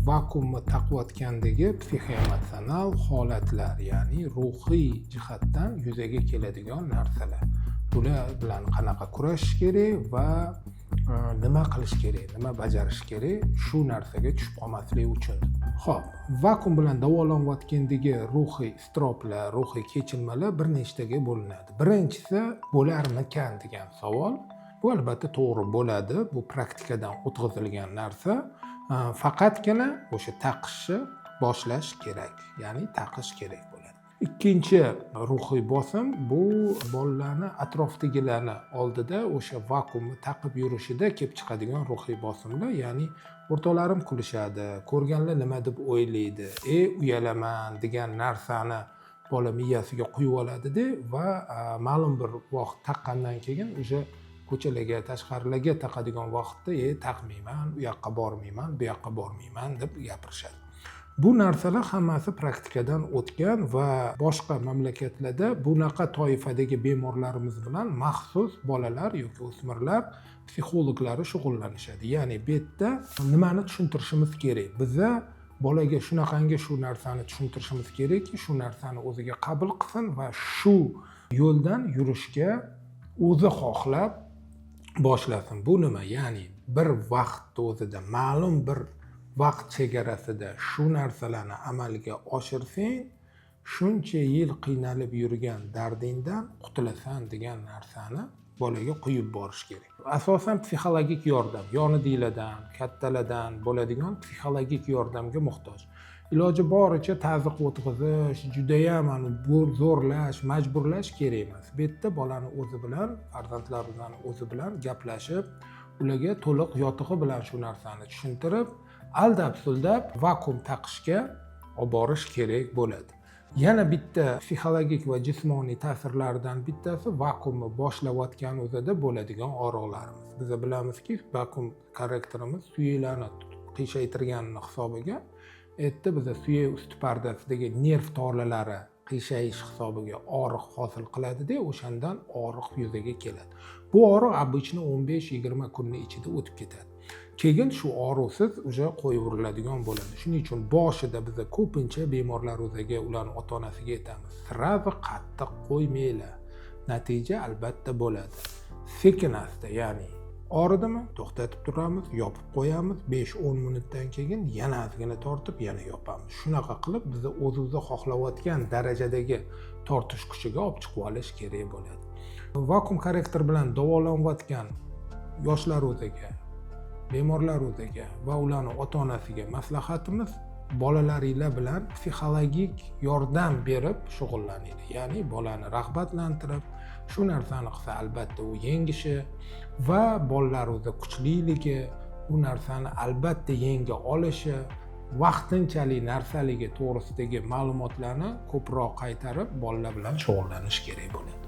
vakuumni taqayotgandagi psixoemotsional holatlar, ya'ni ruhiy jihatdan yuzaga keladigan narsalar. Bular bilan qanaqa kurashish kerak va nima qilish kerak, nima bajarish kerak shu narsaga tushib qolmaslik uchun. Xo'p, vakuum bilan davolanayotgandagi ruhiy iztiroblar, ruhiy kechinmalar bir nechtaga bo'linadi. Birinchisi bo'larmikan degan savol. Bu albatta to'g'ri bo'ladi. Bu praktikadan o'tkazilgan narsa. Faqatgina o'sha taqishni boshlash kerak, ya'ni taqish kerak bo'ladi. Ikkinchi ruhiy bosim bu bolalarni atrofdagilarni oldida o'sha vakuumni taqib yurishida kelib chiqadigan ruhiy bosimlar, ya'ni o'rtoqlarim kulishadi, ko'rganlar nima deb o'ylaydi, uyalaman degan narsani bola miyasiga quyib oladida va ma'lum bir vaqt taqqandan keyin o'sha ko'chalarga, tashqarilarga taqadigan vaqtda taqmayman, u yoqqa bormayman, bu yoqqa bormayman deb gapirishadi. Bu narsalar hammasi praktikadan o'tgan va boshqa mamlakatlarda bunaqa toifadagi bemorlarimiz bilan maxsus bolalar yoki o'smirlar psixologlari shug'ullanishadi. Ya'ni bu yerda nimani tushuntirishimiz kerak? Biza bolaga shunaqangi shu narsani tushuntirishimiz kerakki, shu narsani o'ziga qabul qilsin va shu yo'ldan yurishga o'zi xohlab boshlasin. Bu nima? Ya'ni bir vaqt o'zida, ma'lum bir vaqt chegarasida shu narsalarni amalga oshirsang, shuncha yil qiynalib yurgan dardingdan qutulasan degan narsani bolaga quyib borish kerak. Asosan psixologik yordam, yonidagilardan, kattalardan bo'ladigan psixologik yordamga muhtoj. Iloji boricha ta'ziq o'tkazish, judayam zo'rlash, majburlash kerak emas. Bu yerda bolani o'zi bilan, farzandlarimizning o'zi bilan gaplashib, ularga to'liq yotig'i bilan shu narsani tushuntirib, aldab-suldab vakuum taqishga olib borish kerak bo'ladi. Yana bitta psixologik va jismoniy ta'sirlardan bittasi vakuumni boshlayotgan o'zida bo'ladigan og'riqlarimiz. Biz bilamizki, vakuum xarakterimiz suyaklarni qiyshaytirganini hisobiga, erta biza suyak usti pardasidagi nerv tolalari qiyshaysh hisobiga og'riq hosil qiladi-da, o'shandan og'riq yuzaga keladi. Bu og'riq обычно 15-20 kunning ichida o'tib ketadi. Keyin shu og'riqsiz o'sha qo'yib yuriladigan bo'ladi. Shuning uchun boshida biz ko'pincha bemorlar o'ziga, ularning ota-onasiga aytamiz, sirazi qattiq qo'ymanglar. Natija albatta bo'ladi. Sekin-asta, ya'ni og'ridimi? To'xtatib turamiz, yopib qo'yamiz, 5-10 minutdan keyin yana ozgina tortib, yana yopamiz. Shunaqa qilib biz o'zimizni xohlayotgan darajadagi tortish kuchiga olib chiqib olish kerak bo'ladi. Vakuum xarakter bilan davolanayotgan yoshlar o'ziga, bemorlar o'ziga va ularning ota-onasiga maslahatimiz, bolalaringlar bilan psixologik yordam berib shug'ullanadi. Ya'ni bolani rag'batlantirib, shu narsani qilsa albatta u yengishi va bolalar o'zi kuchliligi, u narsani albatta yenga olishi, vaqtinchalik narsaligi to'g'risidagi ma'lumotlarni ko'proq qaytarib, bolalar bilan shug'ullanish kerak bo'ladi.